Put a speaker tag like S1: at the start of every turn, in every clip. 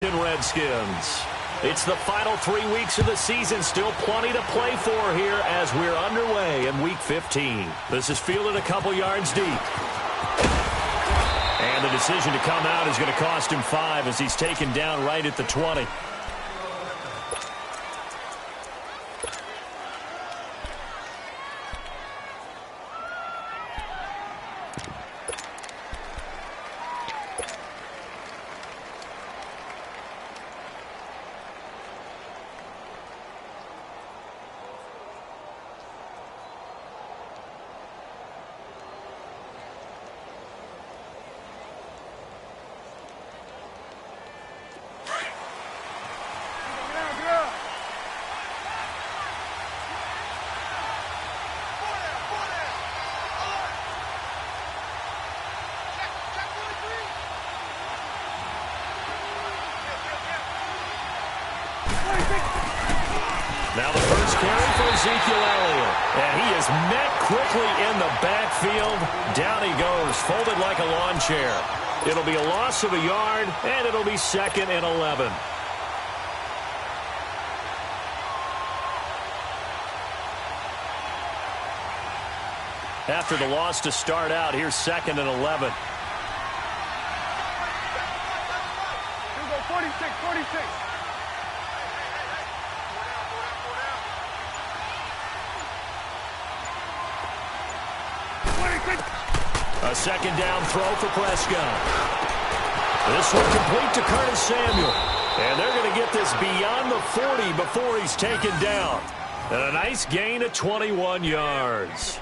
S1: Washington Redskins. It's the final 3 weeks of the season. Still plenty to play for here as we're underway in Week 15. This is fielded a couple yards deep. And the decision to come out is going to cost him 5 as he's taken down right at the 20.
S2: Now the first carry for Ezekiel Elliott. And he is met quickly in the backfield. Down he goes, folded like a lawn chair. It'll be a loss of a yard, and it'll be 2nd and 11. After the loss to start out, here's 2nd and 11.
S3: 46.
S2: A 2nd down throw for Prescott. This one complete to Curtis Samuel. And they're going to get this beyond the 40 before he's taken down. And a nice gain of 21 yards.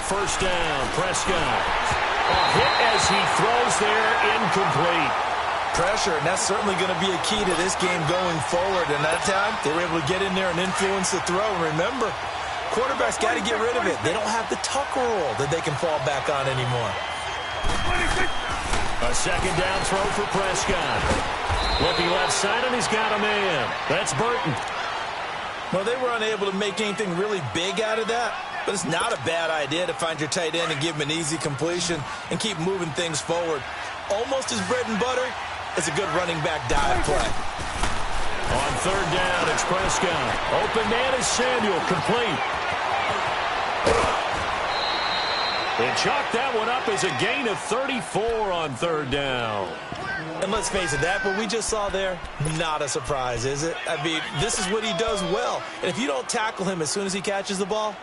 S2: First down, Prescott. A hit as he throws there, incomplete.
S4: Pressure, and that's certainly going to be a key to this game going forward. And that time, they were able to get in there and influence the throw. And remember, quarterbacks got to get rid of it. They don't have the Tucker rule that they can fall back on anymore.
S2: A 2nd down throw for Prescott. Looking left side, and he's got a man. That's Burton.
S4: Well, they were unable to make anything really big out of that. But it's not a bad idea to find your tight end and give him an easy completion and keep moving things forward. Almost his bread and butter is a good running back dive play.
S2: On 3rd down, it's Prescott. Open man is Samuel, complete. They chalked that one up as a gain of 34 on 3rd down.
S4: And let's face it, that what we just saw there, not a surprise, is it? I mean, this is what he does well. And if you don't tackle him as soon as he catches the ball,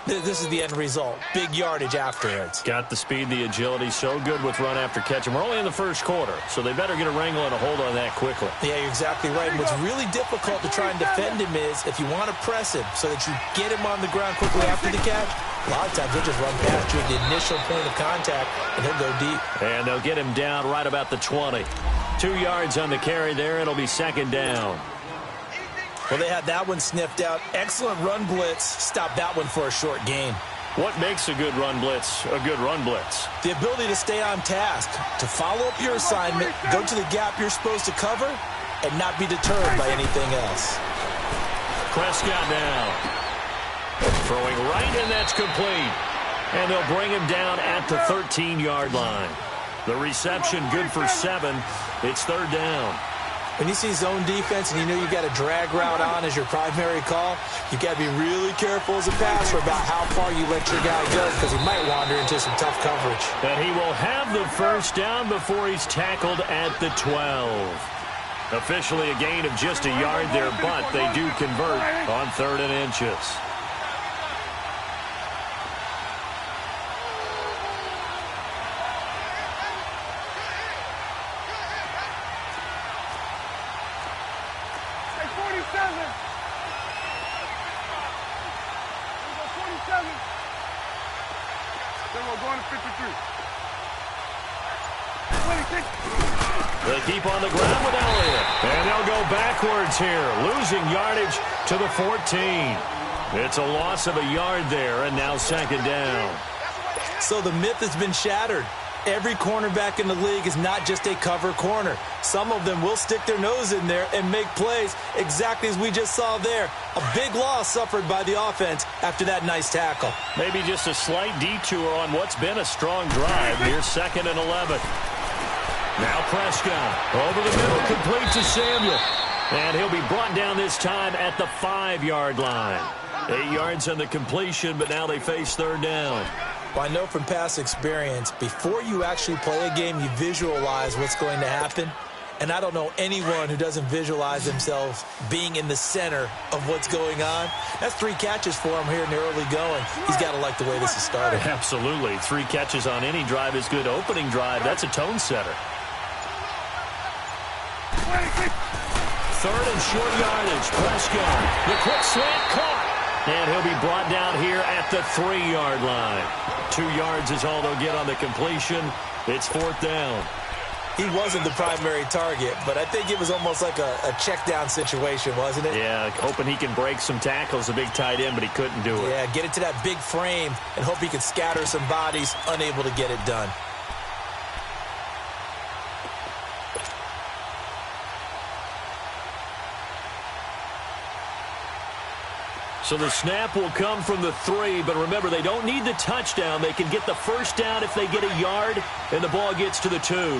S4: this is the end result. Big yardage afterwards.
S2: Got the speed, the agility, so good with run after catch. And we're only in the first quarter, so they better get a wrangle and a hold on that quickly.
S4: Yeah, you're exactly right. And what's really difficult to try and defend him is if you want to press him so that you get him on the ground quickly after the catch, a lot of times he'll just run past you at the initial point of contact, and he'll go deep.
S2: And they'll get him down right about the 20. 2 yards on the carry there. It'll be 2nd down.
S4: Well, they had that one sniffed out. Excellent run blitz. Stopped that one for a short gain.
S2: What makes a good run blitz a good run blitz?
S4: The ability to stay on task, to follow up your assignment, go to the gap you're supposed to cover, and not be deterred by anything else.
S2: Prescott now. Throwing right, and that's complete. And they'll bring him down at the 13-yard line. The reception good for 7. It's 3rd down.
S4: When you see zone defense and you know you've got a drag route on as your primary call, you've got to be really careful as a passer about how far you let your guy go because he might wander into some tough coverage.
S2: And he will have the first down before he's tackled at the 12. Officially a gain of just a yard there, but they do convert on 3rd and inches.
S3: Then we're going to 53. 26.
S1: They keep on the ground with Elliott. And they'll go backwards here, losing yardage to the 14. It's a loss of a yard there, and now second down.
S4: So the myth has been shattered. Every cornerback in the league is not just a cover corner. Some of them will stick their nose in there and make plays exactly as we just saw there. A big loss suffered by the offense after that nice tackle.
S1: Maybe just a slight detour on what's been a strong drive near 2nd and 11. Now Prescott over the middle, complete to Samuel. And he'll be brought down this time at the 5-yard line. 8 yards on the completion, but now they face third down.
S4: Well, I know from past experience, before you actually play a game, you visualize what's going to happen. And I don't know anyone who doesn't visualize themselves being in the center of what's going on. That's 3 catches for him here in the early going. He's got to like the way this is started.
S1: Absolutely. 3 catches on any drive is good. Opening drive, that's a tone setter. 3rd and short yardage. Prescott. The quick slant caught. And he'll be brought down here at the 3-yard line. 2 yards is all they'll get on the completion. It's 4th down.
S4: He wasn't the primary target, but I think it was almost like a check down situation, wasn't it?
S1: Yeah, hoping he can break some tackles, a big tight end, but he couldn't do it.
S4: Yeah, get it to that big frame and hope he can scatter some bodies, unable to get it done.
S1: So the snap will come from the 3, but remember, they don't need the touchdown. They can get the first down if they get a yard, and the ball gets to the 2.
S2: They'll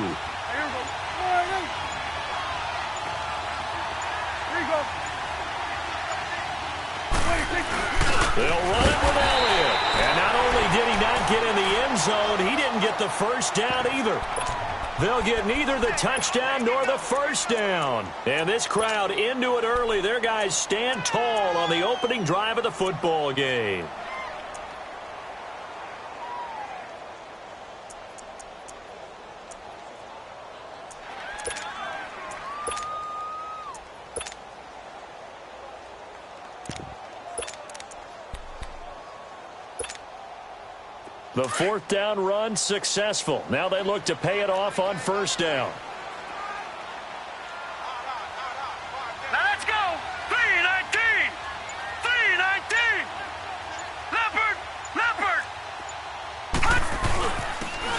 S1: run it with Elliott. And not only did he not get in the end zone, he didn't get the first down either. They'll get neither the touchdown nor the first down. And this crowd into it early. Their guys stand tall on the opening drive of the football game. The 4th down run successful. Now they look to pay it off on first down.
S2: Now let's go. 3-19. 3-19. Leopard.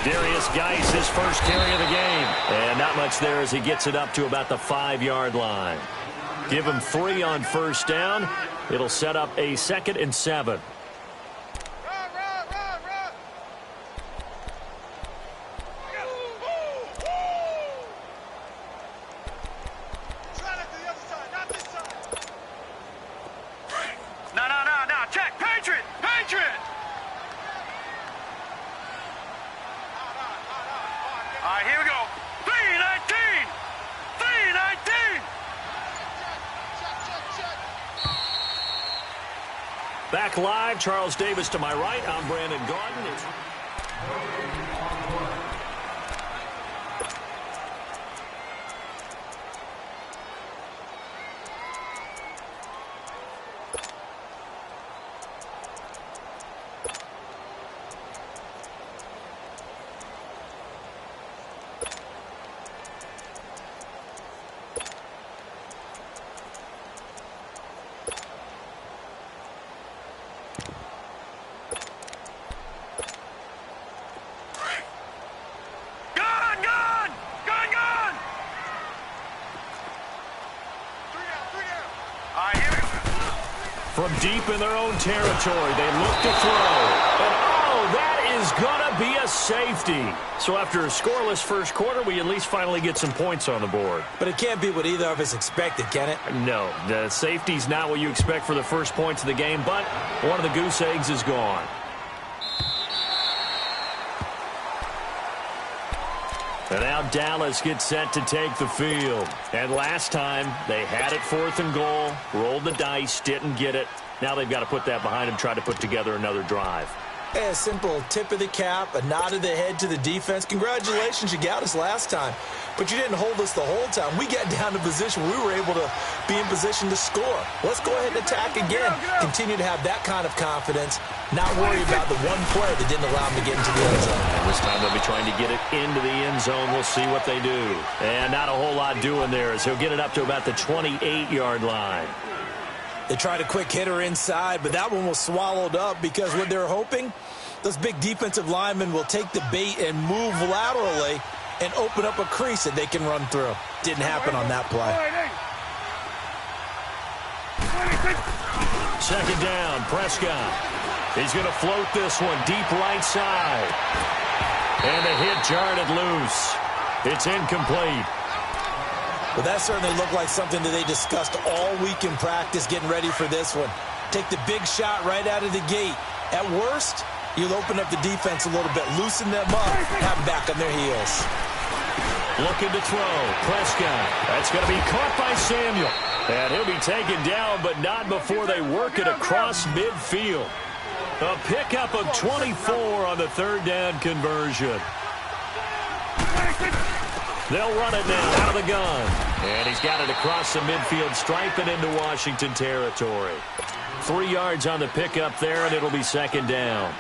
S1: Darius Geis, his first carry of the game. And not much there as he gets it up to about the 5-yard line. Give him 3 on first down. It'll set up a 2nd and 7. Back live, Charles Davis to my right. I'm Brandon Gaudin. From deep in their own territory, they look to throw. And, oh, that is going to be a safety. So after a scoreless first quarter, we at least finally get some points on the board.
S4: But it can't be what either of us expected, can it?
S1: No, the safety's not what you expect for the first points of the game, but one of the goose eggs is gone. And now Dallas gets set to take the field. And last time, they had it 4th and goal, rolled the dice, didn't get it. Now they've got to put that behind them, try to put together another drive.
S4: Hey, a simple tip of the cap, a nod of the head to the defense. Congratulations, you got us last time. But you didn't hold us the whole time. We got down to position where we were able to be in position to score. Let's go ahead and attack again. Continue to have that kind of confidence not worry about the one player that didn't allow him to get into the end zone.
S1: And this time they'll be trying to get it into the end zone. We'll see what they do. And not a whole lot doing there as he'll get it up to about the 28-yard line.
S4: They tried a quick hitter inside, but that one was swallowed up because what they're hoping, those big defensive linemen will take the bait and move laterally and open up a crease that they can run through. Didn't happen on that play.
S1: Second down, Prescott. He's going to float this one deep right side. And the hit jarred it loose. It's incomplete.
S4: Well, that certainly looked like something that they discussed all week in practice getting ready for this one. Take the big shot right out of the gate. At worst, you'll open up the defense a little bit, loosen them up, have them back on their heels.
S1: Looking to throw. Prescott. That's going to be caught by Samuel. And he'll be taken down, but not before they work it across midfield. A pickup of 24 on the third down conversion. They'll run it now out of the gun. And he's got it across the midfield, striping into Washington territory. 3 yards on the pickup there, and it'll be second down.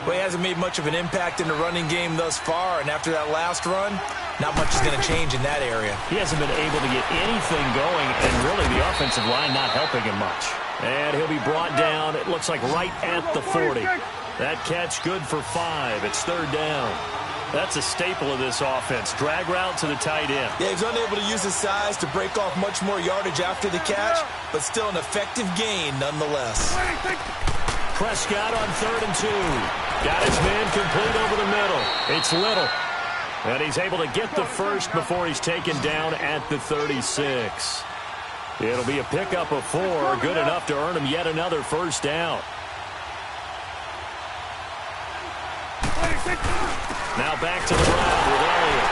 S4: Well, he hasn't made much of an impact in the running game thus far, and after that last run, not much is going to change in that area.
S1: He hasn't been able to get anything going, and really the offensive line not helping him much. And he'll be brought down, it looks like right at the 40. That catch good for 5. It's third down. That's a staple of this offense. Drag route to the tight end.
S4: Yeah, he's unable to use his size to break off much more yardage after the catch, but still an effective gain nonetheless.
S1: Prescott on 3rd and 2. Got his man complete over the middle. It's Little. And he's able to get the first before he's taken down at the 36. It'll be a pickup of 4, good enough to earn him yet another first down. Now back to the ground with Elliott.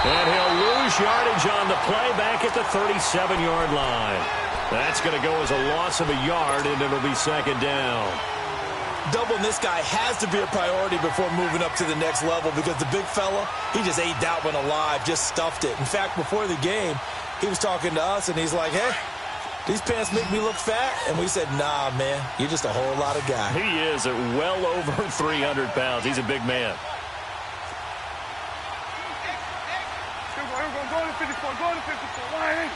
S1: And he'll lose yardage on the play back at the 37-yard line. That's going to go as a loss of a yard, and it'll be second down.
S4: Doubling this guy has to be a priority before moving up to the next level because the big fella, he just ate that one alive, just stuffed it. In fact, before the game, he was talking to us, and he's like, hey, these pants make me look fat. And we said, nah, man, you're just a whole lot of guy.
S1: He is at well over 300 pounds. He's a big man.
S2: Go to 54, go to 54, line.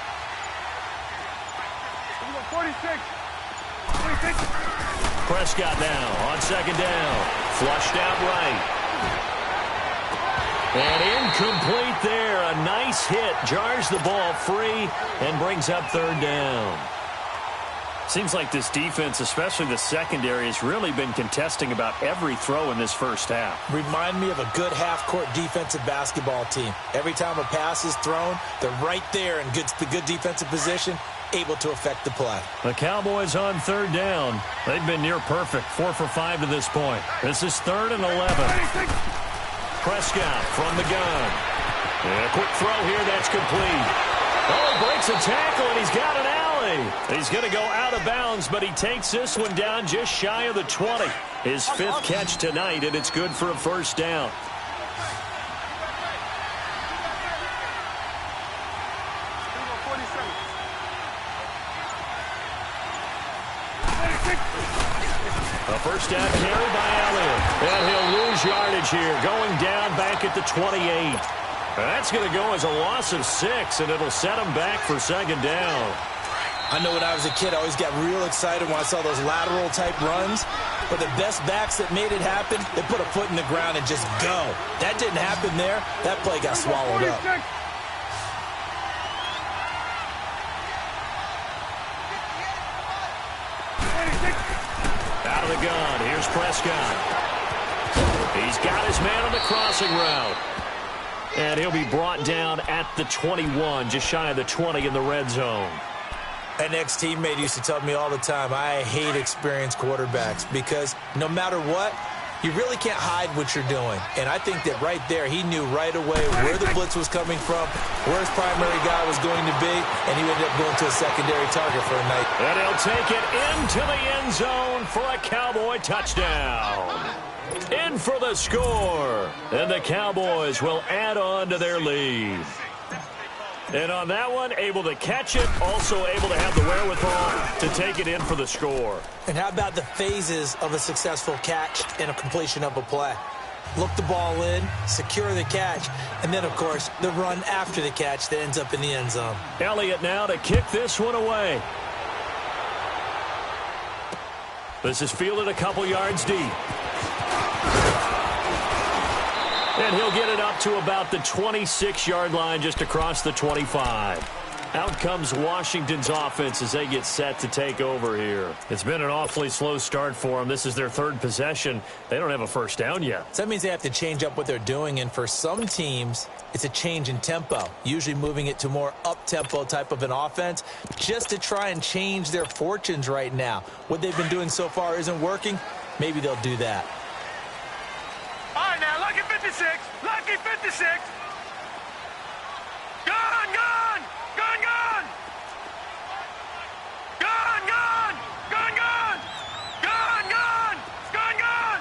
S2: 46.
S1: Prescott now on second down. Flushed out right. And incomplete there. A nice hit. Jars the ball free and brings up third down. Seems like this defense, especially the secondary, has really been contesting about every throw in this first half.
S4: Remind me of a good half-court defensive basketball team. Every time a pass is thrown, they're right there in the good defensive position, able to affect the play.
S1: The Cowboys on third down. They've been near perfect, 4 for 5 to this point. This is 3rd and 11. Prescott from the gun. And a quick throw here, that's complete. Oh, he breaks a tackle, and he's got an alley. He's going to go out of bounds, but he takes this one down just shy of the 20. His 5th catch tonight, and it's good for a first down. A first down carry by Elliott. And he'll lose yardage here, going down back at the 28. That's going to go as a loss of 6, and it'll set him back for second down.
S4: I know when I was a kid, I always got real excited when I saw those lateral-type runs. But the best backs that made it happen, they put a foot in the ground and just go. That didn't happen there. That play got swallowed up.
S1: Out of the gun, here's Prescott. He's got his man on the crossing route. And he'll be brought down at the 21, just shy of the 20 in the red zone.
S4: An ex-teammate used to tell me all the time, I hate experienced quarterbacks because no matter what, you really can't hide what you're doing. And I think that right there, he knew right away where the blitz was coming from, where his primary guy was going to be, and he ended up going to a secondary target for a night.
S1: And he'll take it into the end zone for a Cowboy touchdown. In for the score. And the Cowboys will add on to their lead. And on that one, able to catch it, also able to have the wherewithal to take it in for the score.
S4: And how about the phases of a successful catch and a completion of a play? Look the ball in, secure the catch, and then, of course, the run after the catch that ends up in the end zone.
S1: Elliott now to kick this one away. This is fielded a couple yards deep. And he'll get it up to about the 26-yard line, just across the 25. Out comes Washington's offense as they get set to take over here. It's been an awfully slow start for them. This is their third possession. They don't have a first down yet.
S4: So that means they have to change up what they're doing, and for some teams, it's a change in tempo, usually moving it to more up-tempo type of an offense, just to try and change their fortunes right now. What they've been doing so far isn't working. Maybe they'll do that.
S2: All right, now, lucky 56. Lucky 56. Gone, gone. Gone, gone. Gone, gone. Gone, gone. Gone, gone. Gone, gone.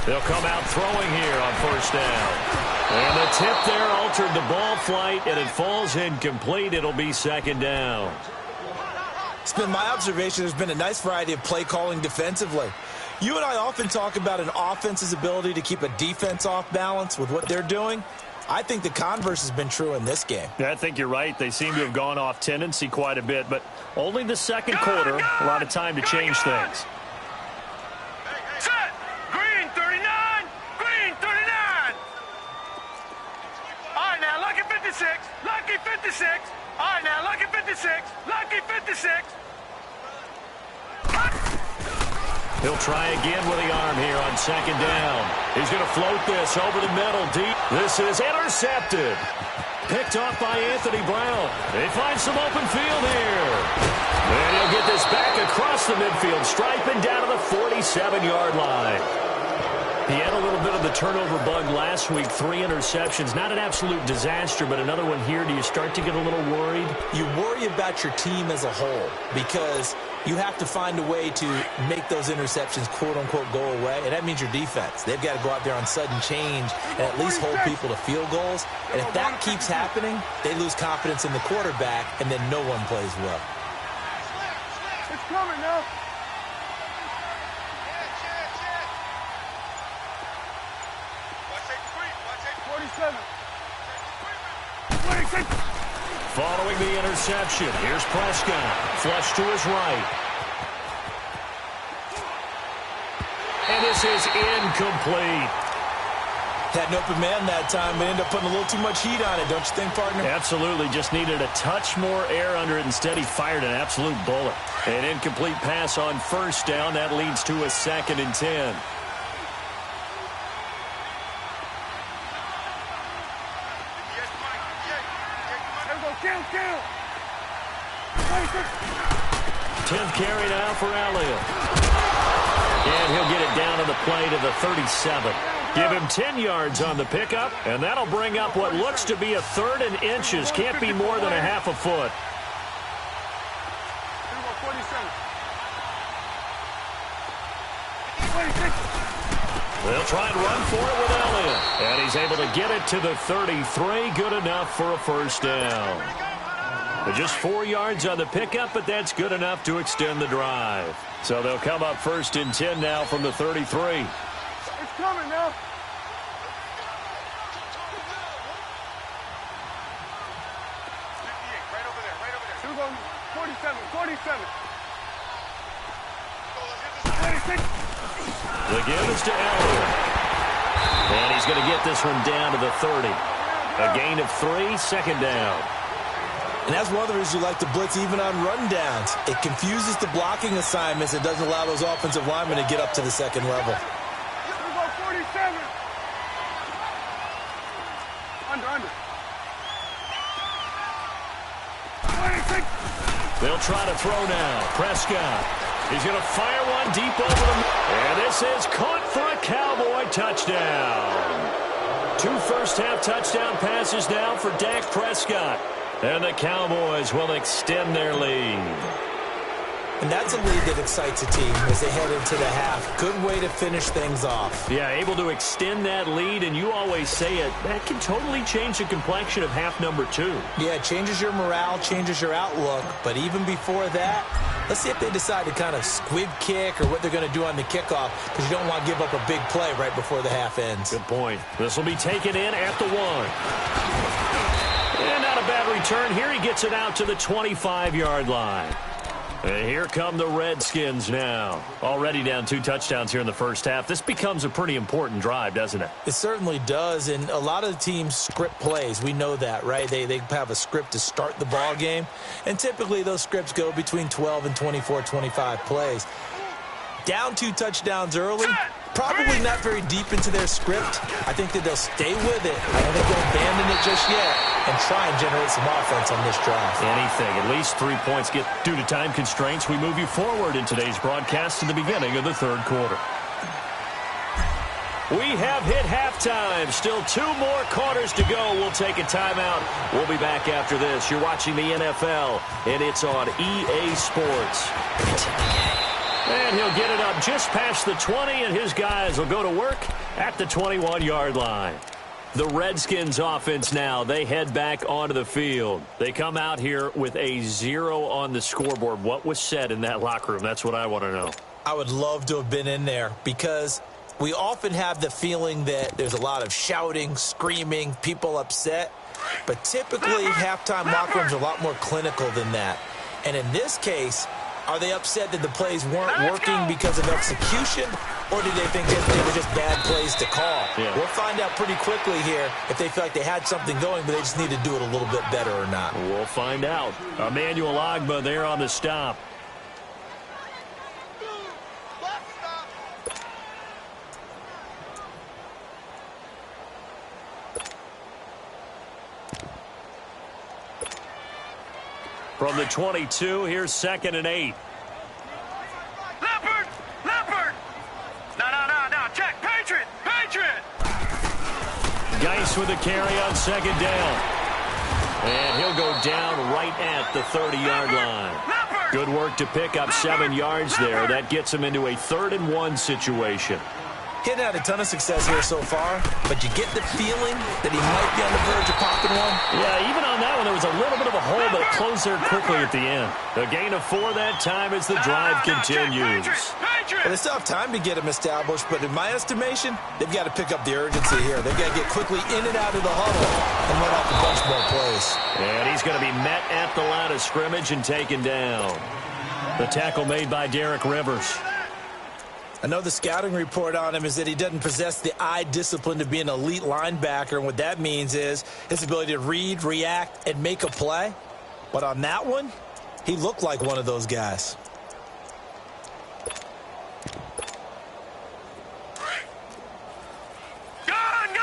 S2: They'll come out throwing here on first down. And the tip there altered the ball flight, and it falls incomplete. It'll be second down.
S4: It's been my observation there's been a nice variety of play calling defensively. You and I often talk about an offense's ability to keep a defense off balance with what they're doing. I think the converse has been true in this game.
S1: Yeah, I think you're right. They seem to have gone off tendency quite a bit, but only the second quarter, a lot of time to change things.
S2: Set! Green 39! Green 39! All right, now, lucky 56. Lucky 56. All right, now, lucky 56. Lucky 56. He'll try again with the arm here on second down. He's going to float this over the middle deep. This is intercepted. Picked off by Anthony Brown. They find some open field here. And he'll get this back across the midfield stripe and down to the 47-yard line. He had a little bit of the turnover bug last week, 3 interceptions. Not an absolute disaster, but another one here. Do you start to get a little worried?
S4: You worry about your team as a whole because you have to find a way to make those interceptions, quote-unquote, go away, and that means your defense. They've got to go out there on sudden change and at least hold people to field goals. And if that keeps happening, they lose confidence in the quarterback, and then no one plays well.
S2: It's coming now. Following the interception, here's Prescott. Flush to his right. And this is incomplete.
S4: Had an open man that time, but ended up putting a little too much heat on it, don't you think, partner?
S1: Absolutely. Just needed a touch more air under it. Instead, he fired an absolute bullet. An incomplete pass on first down. That leads to a 2nd and 10.
S2: Count.
S1: 10th carry now for Elliott. And he'll get it down to the play to the 37. Give him 10 yards on the pickup, and that'll bring up what looks to be a 3rd and inches. Can't be more than a half a foot. They'll try and run for it with Elliott. And he's able to get it to the 33. Good enough for a first down. But just 4 yards on the pickup, but that's good enough to extend the drive. So they'll come up 1st and 10 now from the 33. It's coming now. Right over there. 47. The give is to Elliott. And he's going to get this one down to the 30. A gain of 3, second down.
S4: And that's one of the reasons you like to blitz even on rundowns. It confuses the blocking assignments and doesn't allow those offensive linemen to get up to the second level.
S2: 47. Under. 26. They'll try to throw now. Prescott. He's going to fire one deep over the... And this is caught for a Cowboy touchdown. 2 first-half touchdown passes now for Dak Prescott. And the Cowboys will extend their lead.
S4: And that's a lead that excites a team as they head into the half. Good way to finish things off.
S1: Yeah, able to extend that lead, and you always say it, that can totally change the complexion of half number 2.
S4: Yeah, it changes your morale, changes your outlook. But even before that, let's see if they decide to kind of squib kick or what they're going to do on the kickoff, because you don't want to give up a big play right before the half ends.
S1: Good point. This will be taken in at the 1. And not a bad return here. He gets it out to the 25-yard line. And here come the Redskins now. Already down 2 touchdowns here in the first half. This becomes a pretty important drive, doesn't it?
S4: It certainly does, and a lot of the teams script plays. We know that, right? They have a script to start the ball game, and typically those scripts go between 12 and 24, 25 plays. Down 2 touchdowns early, probably not very deep into their script. I think that they'll stay with it. I don't think they'll abandon it just yet and try and generate some offense on this drive.
S1: Anything. At least 3 points get due to time constraints. We move you forward in today's broadcast to the beginning of the third quarter. We have hit halftime. Still 2 more quarters to go. We'll take a timeout. We'll be back after this. You're watching the NFL, and it's on EA Sports. And he'll get it up just past the 20, and his guys will go to work at the 21-yard line. The Redskins offense now, they head back onto the field. They come out here with a 0 on the scoreboard. What was said in that locker room? That's what I want to know.
S4: I would love to have been in there because we often have the feeling that there's a lot of shouting, screaming, people upset. But typically, halftime locker rooms are a lot more clinical than that. And in this case, are they upset that the plays weren't working because of execution, or do they think that they were just bad plays to call?
S1: Yeah.
S4: We'll find out pretty quickly here if they feel like they had something going, but they just need to do it a little bit better or not.
S1: We'll find out. Emmanuel Ogbah there on the stop. From the 22, here's 2nd and 8.
S2: Leopard! No, check, Patriot!
S1: Geis with a carry on 2nd down. And he'll go down right at the 30-yard line. Good work to pick up 7 yards there. That gets him into a 3rd and 1 situation.
S4: He hadn't had a ton of success here so far, but you get the feeling that he might be on the verge of popping one.
S1: Yeah, even on that one, there was a little bit of a hole, but it closed there quickly at the end. A gain of 4 that time as the drive continues.
S4: But they still have time to get him established, but in my estimation, they've got to pick up the urgency here. They've got to get quickly in and out of the huddle and run off a bunch more plays.
S1: And he's going to be met at the line of scrimmage and taken down. The tackle made by Derek Rivers.
S4: I know the scouting report on him is that he doesn't possess the eye discipline to be an elite linebacker, and what that means is his ability to read, react, and make a play. But on that one, he looked like one of those guys.
S2: Gun!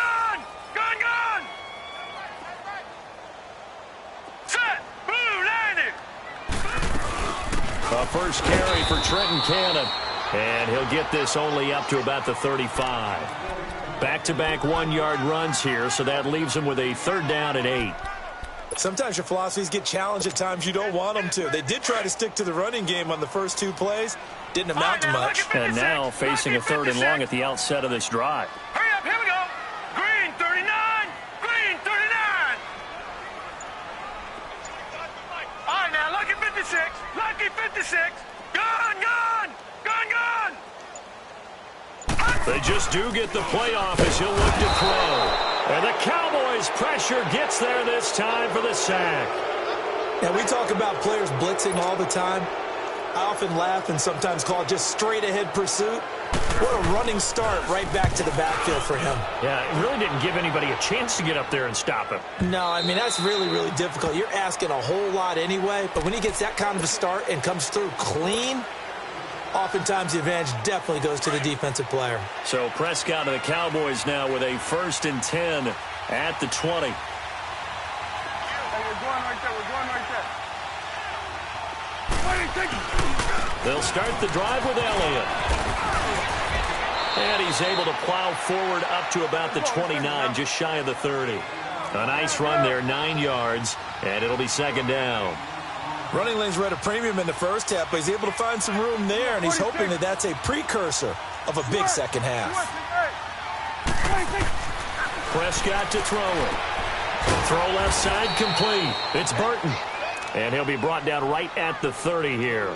S2: Set! Blue landing!
S1: A first carry for Trenton Cannon. And he'll get this only up to about the 35. Back-to-back 1-yard runs here, so that leaves him with a 3rd down and 8.
S4: Sometimes your philosophies get challenged at times you don't want them to. They did try to stick to the running game on the first 2 plays. Didn't amount to much.
S1: And now facing a 3rd and long at the outset of this drive.
S2: Hurry up, here we go! Green 39! All right, now, lucky 56! Gun!
S1: They just do get the playoff as he'll look to throw. And the Cowboys' pressure gets there this time for the sack.
S4: Now, we talk about players blitzing all the time. I often laugh and sometimes call it just straight-ahead pursuit. What a running start right back to the backfield for him.
S1: Yeah, it really didn't give anybody a chance to get up there and stop him.
S4: No, I mean, that's really, really difficult. You're asking a whole lot anyway, but when he gets that kind of a start and comes through clean, oftentimes the advantage definitely goes to the defensive player.
S1: So Prescott and the Cowboys now with a 1st and 10 at the 20.
S2: Hey, we're going right there.
S1: They'll start the drive with Elliott. And he's able to plow forward up to about the 29, just shy of the 30. A nice run there, 9 yards, and it'll be 2nd down.
S4: Running lanes were at a premium in the first half, but he's able to find some room there, and he's hoping that that's a precursor of a big second half.
S1: Prescott to throw it. Throw left side complete. It's Burton. And he'll be brought down right at the 30 here.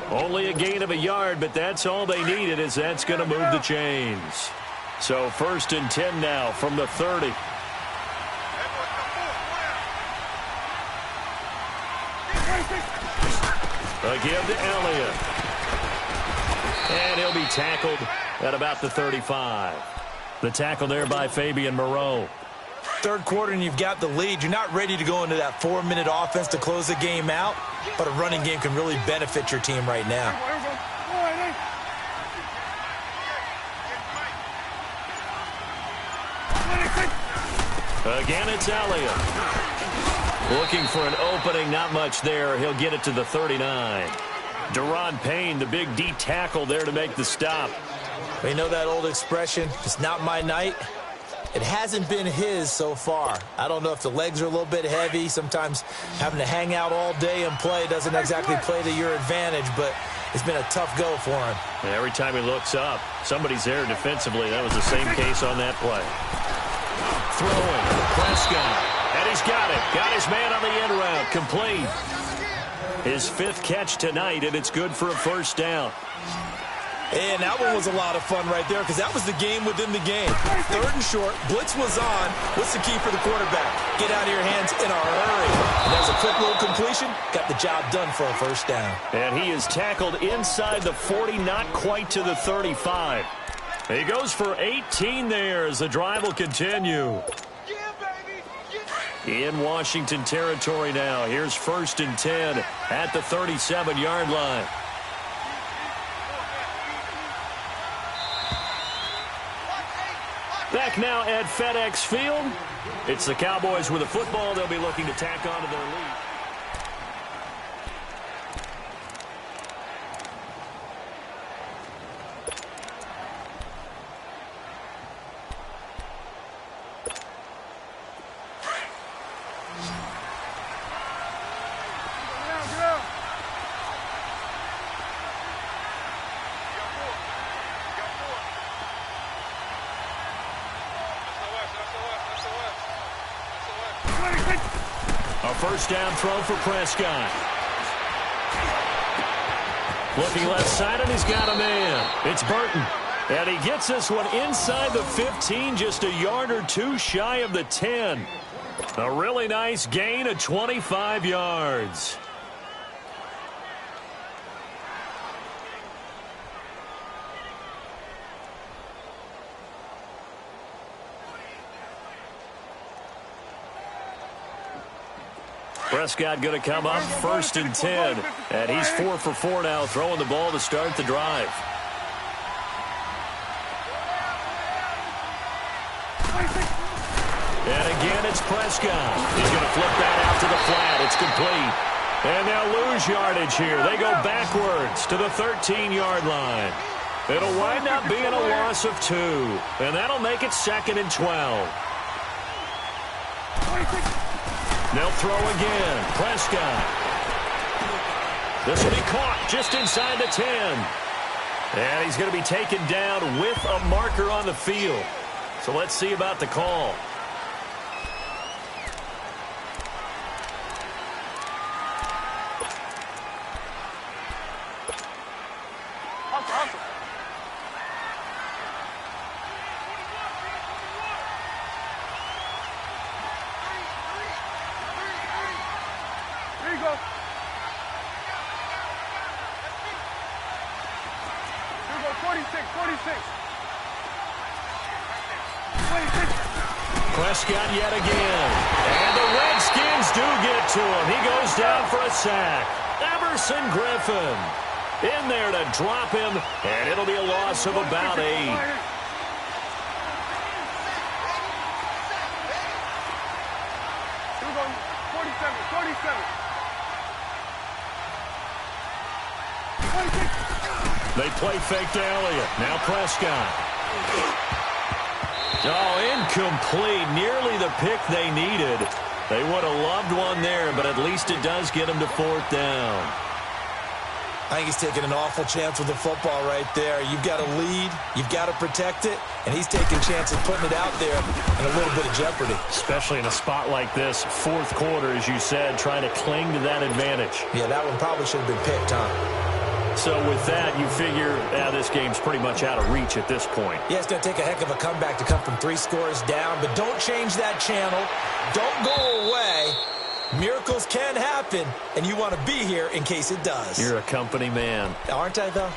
S1: Only a gain of a yard, but that's all they needed, as that's going to move the chains. So 1st and 10 now from the 30. A give to Elliott. And he'll be tackled at about the 35. The tackle there by Fabian Moreau.
S4: Third quarter and you've got the lead. You're not ready to go into that 4-minute offense to close the game out, but a running game can really benefit your team right now.
S1: Again, it's Elliott. Looking for an opening, not much there. He'll get it to the 39. Deron Payne, the big D tackle there to make the stop.
S4: We know that old expression, it's not my night. It hasn't been his so far. I don't know if the legs are a little bit heavy. Sometimes having to hang out all day and play doesn't exactly play to your advantage, but it's been a tough go for him.
S1: And every time he looks up, somebody's there defensively. That was the same case on that play. Throwing, Prescott, and he's got it. Got his man on the end route, complete. His 5th catch tonight, and it's good for a 1st down.
S4: And that one was a lot of fun right there because that was the game within the game. 3rd and short, blitz was on. What's the key for the quarterback? Get out of your hands in a hurry. And there's a quick little completion. Got the job done for a 1st down.
S1: And he is tackled inside the 40, not quite to the 35. He goes for 18 there as the drive will continue. In Washington territory now. Here's 1st and 10 at the 37-yard line. Back now at FedEx Field. It's the Cowboys with the football. They'll be looking to tack on to their lead. A 1st down throw for Prescott. Looking left side, and he's got a man. It's Burton. And he gets this one inside the 15, just a yard or 2 shy of the 10. A really nice gain of 25 yards. Prescott going to come up 1st and 10. And he's 4 for 4 now, throwing the ball to start the drive. And again, it's Prescott. He's going to flip that out to the flat. It's complete. And they'll lose yardage here. They go backwards to the 13-yard line. It'll wind up being a loss of 2. And that'll make it 2nd and 12. They'll throw again. Prescott. This will be caught just inside the 10. And he's going to be taken down with a marker on the field. So let's see about the call.
S2: There you go. Here we go, 46.
S1: Prescott yet again. And the Redskins do get to him. He goes down for a sack. Everson Griffin in there to drop him, and it'll be a loss of about 8.
S2: Here we go, 47.
S1: They play fake to Elliott. Now Prescott. Oh, incomplete. Nearly the pick they needed. They would have loved one there, but at least it does get them to 4th down.
S4: I think he's taking an awful chance with the football right there. You've got to lead, you've got to protect it, and he's taking chances putting it out there in a little bit of jeopardy.
S1: Especially in a spot like this, 4th quarter, as you said, trying to cling to that advantage.
S4: Yeah, that one probably should have been picked, huh?
S1: So with that, you figure this game's pretty much out of reach at this point.
S4: Yeah, it's going to take a heck of a comeback to come from 3 scores down, but don't change that channel. Don't go away. Miracles can happen, and you want to be here in case it does.
S1: You're a company man.
S4: Aren't I, though?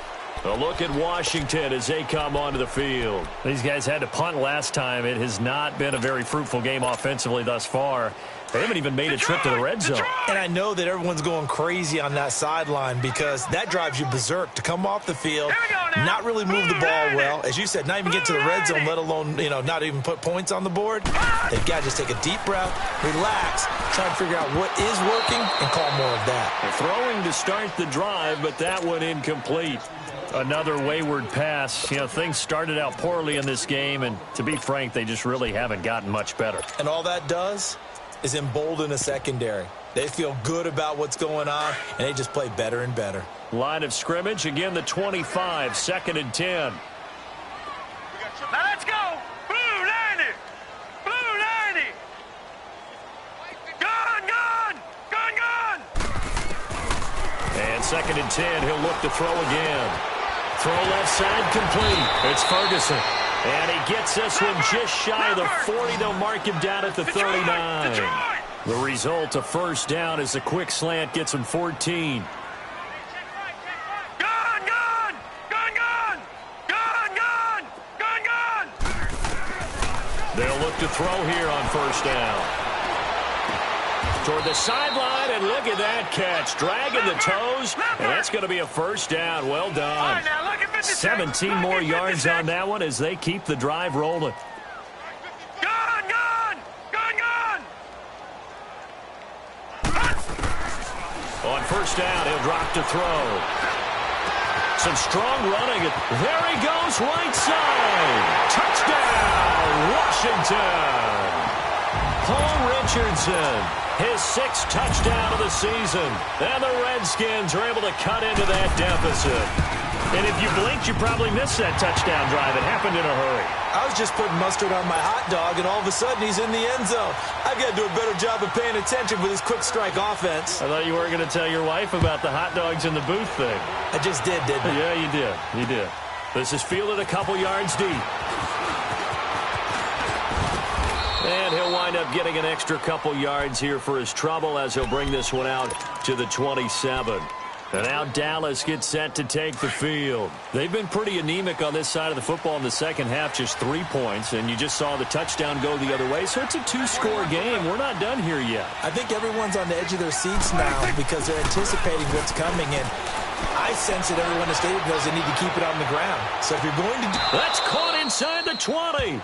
S1: A look at Washington as they come onto the field. These guys had to punt last time. It has not been a very fruitful game offensively thus far. They haven't even made a trip to the red zone.
S4: And I know that everyone's going crazy on that sideline because that drives you berserk to come off the field, not really move the ball well. As you said, not even get to the red zone, let alone, not even put points on the board. They've got to just take a deep breath, relax, try to figure out what is working, and call more of that.
S1: They're throwing to start the drive, but that one incomplete. Another wayward pass. Things started out poorly in this game, and to be frank, they just really haven't gotten much better.
S4: And all that does is embolden a secondary. They feel good about what's going on, and they just play better and better.
S1: Line of scrimmage, again the 25, 2nd and 10.
S2: Now let's go. Blue 90. Blue 90. Gun.
S1: And 2nd and 10, he'll look to throw again. Throw left side complete. It's Ferguson. And he gets this one just shy of the 40. They'll mark him down at the 39. The result, a 1st down as a quick slant gets him 14. They'll look to throw here on 1st down. Toward the sideline, and look at that catch. Dragging the toes, and that's going to be a 1st down. Well done. 17 more yards on that one as they keep the drive rolling. On 1st down, he'll drop to throw. Some strong running. There he goes, right side. Touchdown, Washington. Paul Richardson. His 6th touchdown of the season. And the Redskins are able to cut into that deficit. And if you blinked, you probably missed that touchdown drive. It happened in a hurry.
S4: I was just putting mustard on my hot dog, and all of a sudden he's in the end zone. I've got to do a better job of paying attention with this quick strike offense.
S1: I thought you weren't going to tell your wife about the hot dogs in the booth thing.
S4: I just did, didn't I?
S1: Yeah, you did. You did. This is fielded a couple yards deep. And he'll wind up getting an extra couple yards here for his trouble as he'll bring this one out to the 27. And now Dallas gets set to take the field. They've been pretty anemic on this side of the football in the second half, just 3 points, and you just saw the touchdown go the other way. So it's a 2-score game. We're not done here yet.
S4: I think everyone's on the edge of their seats now because they're anticipating what's coming, and I sense that everyone in the stadium knows they need to keep it on the ground. So if you're going to do...
S1: That's caught inside the 20.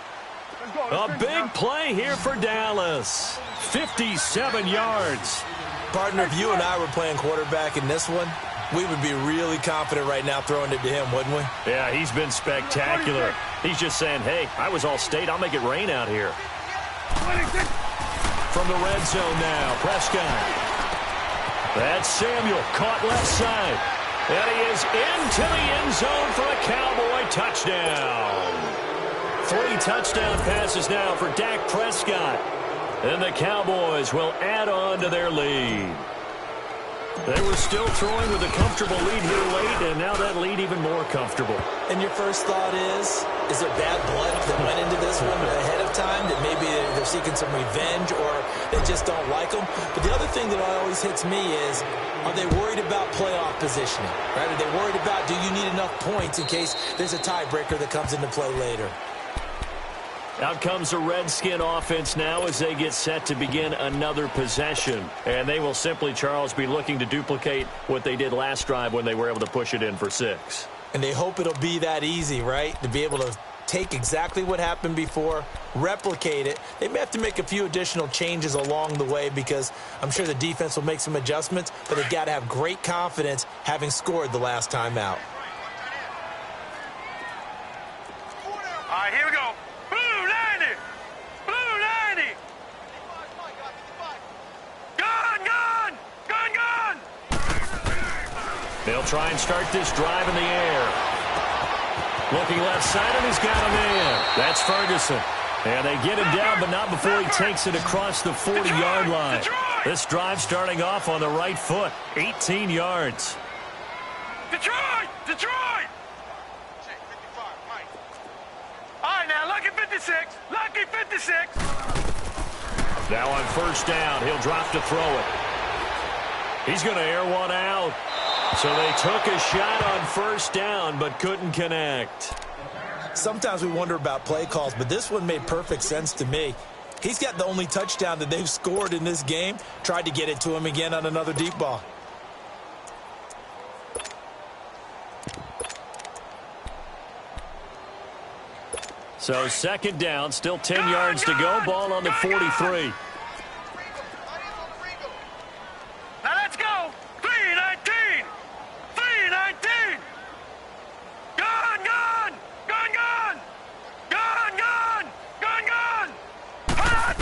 S1: A big play here for Dallas. 57 yards.
S4: Partner, if you and I were playing quarterback in this one, we would be really confident right now throwing it to him, wouldn't we?
S1: Yeah, he's been spectacular. He's just saying, hey, I was all state. I'll make it rain out here. From the red zone now, Prescott. That's Samuel, caught left side. And he is into the end zone for a Cowboy touchdown. 3 touchdown passes now for Dak Prescott. And the Cowboys will add on to their lead. They were still throwing with a comfortable lead here late, and now that lead even more comfortable.
S4: And your first thought is there bad blood that went into this one ahead of time, that maybe they're seeking some revenge or they just don't like them? But the other thing that always hits me is, are they worried about playoff positioning? Right? Are they worried about, do you need enough points in case there's a tiebreaker that comes into play later?
S1: Out comes the Redskin offense now as they get set to begin another possession. And they will simply, Charles, be looking to duplicate what they did last drive when they were able to push it in for 6.
S4: And they hope it'll be that easy, right? To be able to take exactly what happened before, replicate it. They may have to make a few additional changes along the way because I'm sure the defense will make some adjustments, but they've got to have great confidence having scored the last time out.
S2: All right, here we go. Blue 90. Blue 90.
S1: They'll try and start this drive in the air. Looking left side, and he's got a man. That's Ferguson. And they get him down, but not before he takes it across the 40-yard line. This drive starting off on the right foot, 18 yards.
S2: Detroit! Detroit! All right, now, lucky 56. Lucky 56.
S1: Now on first down, he'll drop to throw it. He's going to air one out. So they took a shot on first down, but couldn't connect.
S4: Sometimes we wonder about play calls, but this one made perfect sense to me. He's got the only touchdown that they've scored in this game. Tried to get it to him again on another deep ball.
S1: So second down, still 10 yards to go. Ball on the 43.
S2: Now let's go. 3-19. 3-19. Gone, gone. Gone, gone. Gone, gone. Gone, gone. Hot.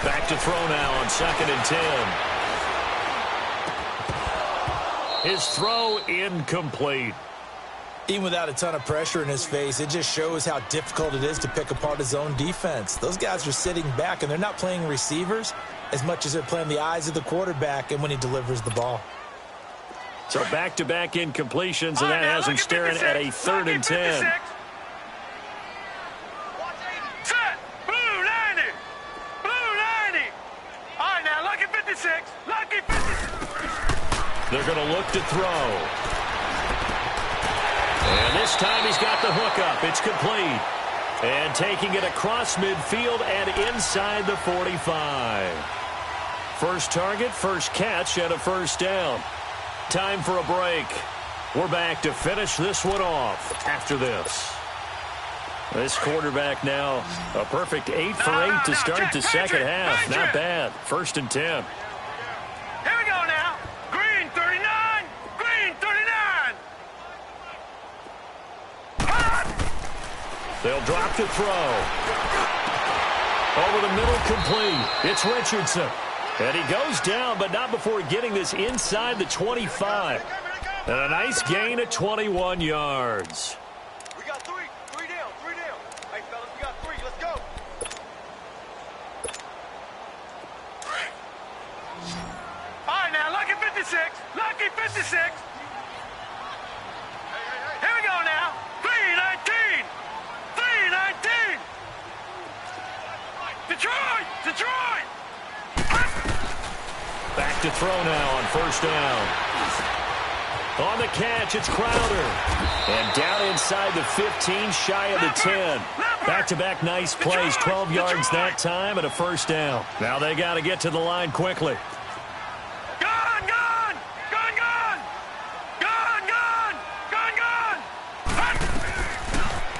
S1: Back to throw now on second and 10. His throw incomplete.
S4: Even without a ton of pressure in his face, it just shows how difficult it is to pick apart his own defense. Those guys are sitting back, and they're not playing receivers as much as they're playing the eyes of the quarterback and when he delivers the ball.
S1: So back-to-back incompletions, and that has him staring at a 3rd and 10.
S2: Set. Blue 90. Blue 90. All right, now, lucky 56. Lucky 56.
S1: They're going to look to throw. And this time he's got the hookup. It's complete. And taking it across midfield and inside the 45. First target, first catch, and a first down. Time for a break. We're back to finish this one off after this. This quarterback now a perfect 8 for 8 to start the second half. Not bad. 1st and 10.
S2: Here we go now. Green 39. Green 39. Hot.
S1: They'll drop to throw. Over the middle, complete. It's Richardson. And he goes down, but not before getting this inside the 25. And a nice gain at 21 yards.
S3: We got three. Three down. Three down. Hey, fellas, we got three. Let's go.
S2: All right, now, lucky 56. Lucky 56. Here we go now. 3-19. 3-19. Detroit. Detroit.
S1: Back to throw now on first down. On the catch, it's Crowder. And down inside the 15, shy of the 10. Back-to-back nice plays, 12 yards that time and a first down. Now they got to get to the line quickly.
S2: Gone, gone. Gone, gone. Gone, gone. Gone, gone. Hot.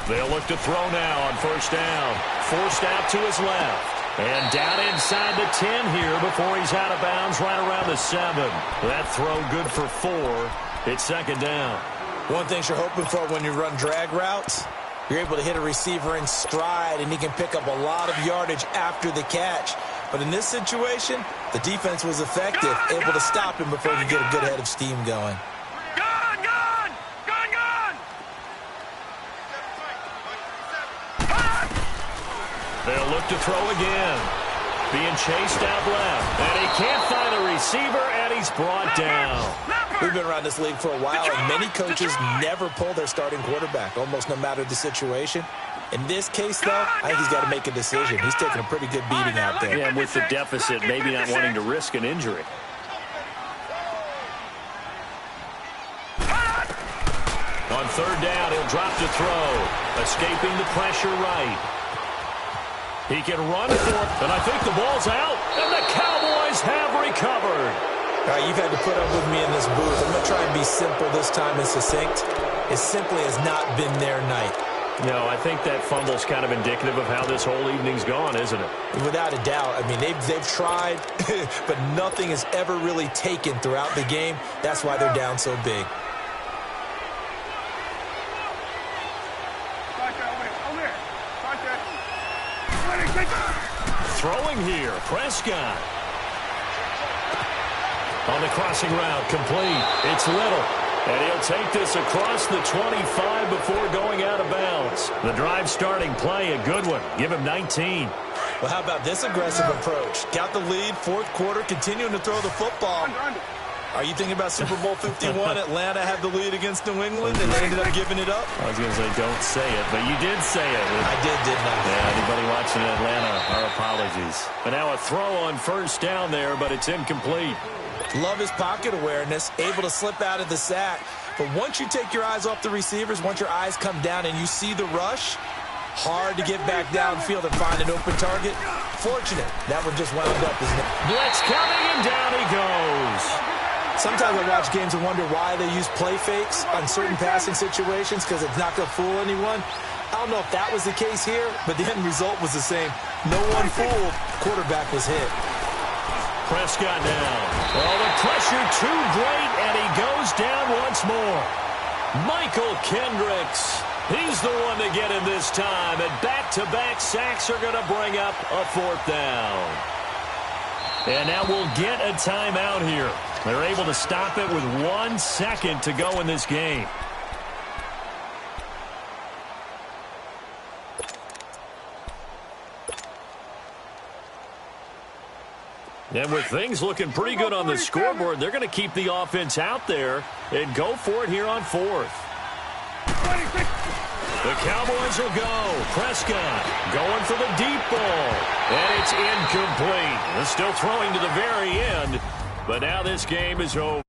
S1: They'll look to throw now on first down. Forced out to his left. And down inside the 10 here before he's out of bounds right around the 7. That throw good for 4. It's second down.
S4: One thing you're hoping for when you run drag routes, you're able to hit a receiver in stride, and he can pick up a lot of yardage after the catch. But in this situation, the defense was effective, able to stop him before he could get a good head of steam going.
S2: Gone, gone. Gone, gone. Hot.
S1: They'll look to throw again. Being chased out left. And he can't find a receiver, and he's brought down.
S4: We've been around this league for a while, and many coaches never pull their starting quarterback, almost no matter the situation. In this case, though, I think he's got to make a decision. He's taking a pretty good beating out there.
S1: Yeah, with the deficit, maybe not wanting to risk an injury. On third down, he'll drop to throw. Escaping the pressure right. He can run for it, and I think the ball's out, and the Cowboys have recovered.
S4: All right, you've had to put up with me in this booth. I'm going to try and be simple this time and succinct. It simply has not been their night.
S1: No, I think that fumble's kind of indicative of how this whole evening's gone, isn't it?
S4: Without a doubt. I mean, they've tried, but nothing has ever really taken throughout the game. That's why they're down so big.
S1: Throwing here, Prescott. On the crossing route, complete. It's Little. And he'll take this across the 25 before going out of bounds. The drive starting play, a good one. Give him 19.
S4: Well, how about this aggressive approach? Got the lead, fourth quarter, continuing to throw the football. Are you thinking about Super Bowl 51? Atlanta had the lead against New England, and they ended up giving it up?
S1: I was going to say, don't say it, but you did say it.
S4: I did, didn't I?
S1: Yeah, anybody watching Atlanta, our apologies. But now a throw on first down there, but it's incomplete.
S4: Love his pocket awareness, able to slip out of the sack. But once you take your eyes off the receivers, once your eyes come down and you see the rush, hard to get back downfield and find an open target. Fortunate, that one just wound up, isn't it?
S1: Blitz coming, and down he goes.
S4: Sometimes I watch games and wonder why they use play fakes on certain passing situations because it's not going to fool anyone. I don't know if that was the case here, but the end result was the same. No one fooled. Quarterback was hit.
S1: Prescott now. Oh, the pressure too great, and he goes down once more. Michael Kendricks. He's the one to get him this time, and back-to-back sacks are going to bring up a fourth down. And now we'll get a timeout here. They're able to stop it with 1 second to go in this game. And with things looking pretty good on the scoreboard, they're going to keep the offense out there and go for it here on fourth. The Cowboys will go. Prescott going for the deep ball. And it's incomplete. They're still throwing to the very end. But now this game is over.